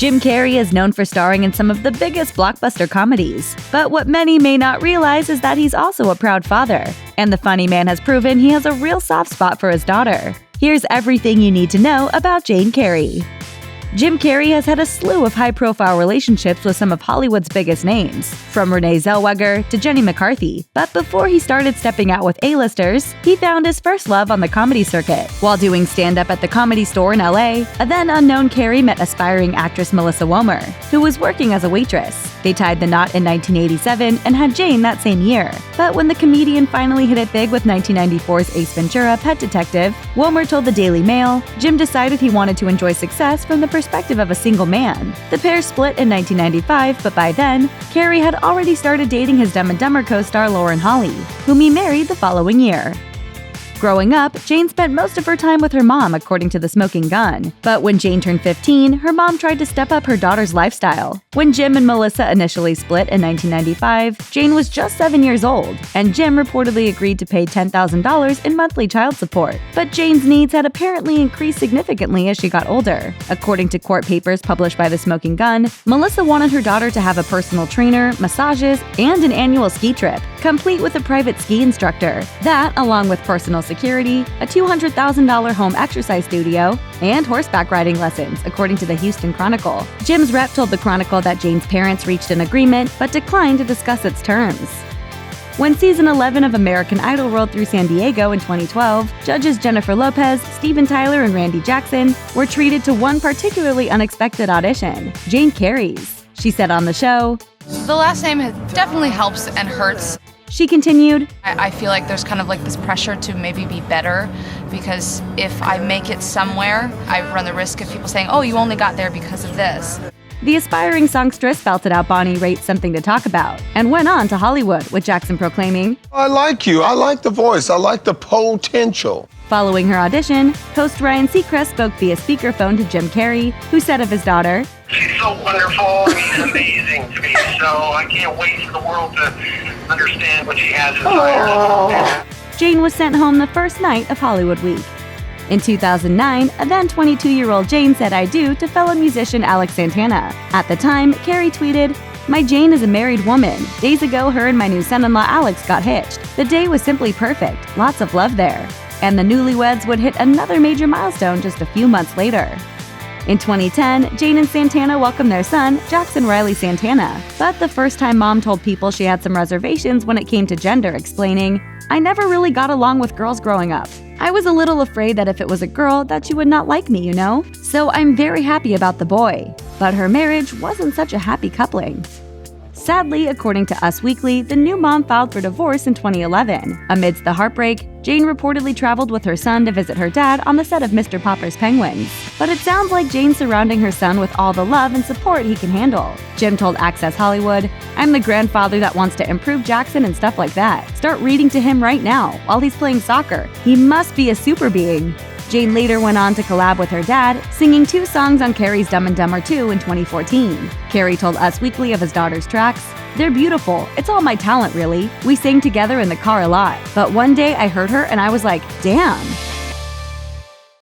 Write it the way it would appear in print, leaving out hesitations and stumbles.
Jim Carrey is known for starring in some of the biggest blockbuster comedies, but what many may not realize is that he's also a proud father. And the funny man has proven he has a real soft spot for his daughter. Here's everything you need to know about Jane Carrey. Jim Carrey has had a slew of high-profile relationships with some of Hollywood's biggest names, from Renee Zellweger to Jenny McCarthy. But before he started stepping out with A-listers, he found his first love on the comedy circuit. While doing stand-up at the Comedy Store in LA, a then-unknown Carrey met aspiring actress Melissa Womer, who was working as a waitress. They tied the knot in 1987 and had Jane that same year. But when the comedian finally hit it big with 1994's Ace Ventura: Pet Detective, Womer told the Daily Mail, Jim decided he wanted to enjoy success from the perspective of a single man. The pair split in 1995, but by then, Carrey had already started dating his Dumb and Dumber co-star Lauren Holly, whom he married the following year. Growing up, Jane spent most of her time with her mom, according to The Smoking Gun. But when Jane turned 15, her mom tried to step up her daughter's lifestyle. When Jim and Melissa initially split in 1995, Jane was just 7 years old, and Jim reportedly agreed to pay $10,000 in monthly child support. But Jane's needs had apparently increased significantly as she got older. According to court papers published by The Smoking Gun, Melissa wanted her daughter to have a personal trainer, massages, and an annual ski trip, complete with a private ski instructor. That, along with personal security, a $200,000 home exercise studio, and horseback riding lessons, according to the Houston Chronicle. Jim's rep told the Chronicle that Jane's parents reached an agreement but declined to discuss its terms. When season 11 of American Idol rolled through San Diego in 2012, judges Jennifer Lopez, Steven Tyler, and Randy Jackson were treated to one particularly unexpected audition, Jane Carrey's. She said on the show, "The last name definitely helps and hurts." She continued, I feel like there's kind of like this pressure to maybe be better, because if I make it somewhere, I run the risk of people saying, "Oh, you only got there because of this." The aspiring songstress belted out Bonnie Raitt's Something to Talk About and went on to Hollywood, with Jackson proclaiming, "I like you. I like the voice. I like the potential." Following her audition, host Ryan Seacrest spoke via speakerphone to Jim Carrey, who said of his daughter, "She's so wonderful. She's amazing to me. So I can't wait for the world to understand what she has inside her." Jane was sent home the first night of Hollywood Week. In 2009, a then 22-year-old Jane said "I do" to fellow musician Alex Santana. At the time, Carrey tweeted, "My Jane is a married woman. Days ago, her and my new son-in-law Alex got hitched. The day was simply perfect. Lots of love there." And the newlyweds would hit another major milestone just a few months later. In 2010, Jane and Santana welcomed their son, Jackson Riley Santana. But the first-time mom told people she had some reservations when it came to gender, explaining, "I never really got along with girls growing up. I was a little afraid that if it was a girl that she would not like me, you know? So I'm very happy about the boy." But her marriage wasn't such a happy coupling. Sadly, according to Us Weekly, the new mom filed for divorce in 2011. Amidst the heartbreak, Jane reportedly traveled with her son to visit her dad on the set of Mr. Popper's Penguins. But it sounds like Jane's surrounding her son with all the love and support he can handle. Jim told Access Hollywood, "I'm the grandfather that wants to improve Jackson and stuff like that. Start reading to him right now, while he's playing soccer. He must be a super being." Jane later went on to collab with her dad, singing 2 songs on Carrey's Dumb and Dumber 2 in 2014. Carrey told Us Weekly of his daughter's tracks, "They're beautiful. It's all my talent, really. We sang together in the car a lot. But one day I heard her and I was like, damn."